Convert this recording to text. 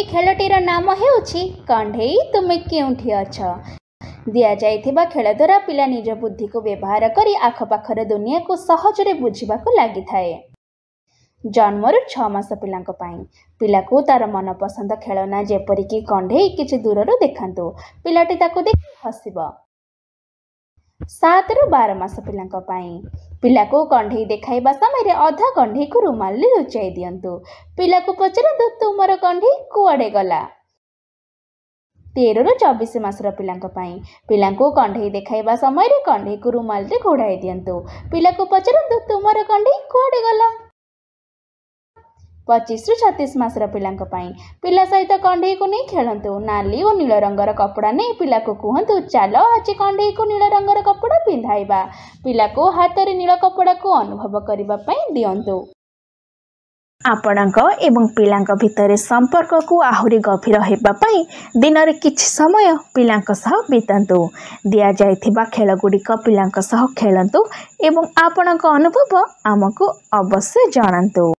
खेलटीर नाम हेउछि कंढेई तुमे केउठी अछ। दिया जाइथिबा खेल द्वारा पिला निज बुद्धि को व्यवहार करी आखपाखर दुनिया को सहजरे बुझिबाकू लागिथाए। जन्मरू 6 मास पिलांक पाई पिला को तार मन पसंद खेलना जेपरिकी कंढेई किछि दूररू देखांतु पिलाटी ताकू देखि हसिब। 7 ରୁ 12 मास पिलांक पाई पिला को कंढेई देखाइबा समय अधा कंढेई को रुमाल लुचाई दियंतु। पिला को पचरंतु तुमर कंढेई कुआडे गला। 13 ରୁ 24 मास पिलांक पाई पिला को कंढेई देखाइबा समय कंढेई को रुमाल रे घोड़ाई दियंतु। पिला को पचरंतु तुमर कंढेई कुआडे गला। 25 ରୁ 36 मास पिलांक पाई पिला सहित कंढेई को नहीं खेलंतु। नाली और नील रंगर कपड़ा नहीं पिला को कहंतु चल आज कंढेई को नील रंगर कपड़ा पिंधाइबा। पिला को हाथ रे नील कपड़ा को अनुभव करिबा पई दियंतु। आपणक एवं पिलांक भितर संपर्क को आहुरी गभीर हेबा पई दिन रे किछि समय पिलांक सह बितांतु। दिया जाइथिबा खेल गुडिक पिलांक सह खेलंतु एवं आपणक अनुभव आमको अवश्य जणांतु।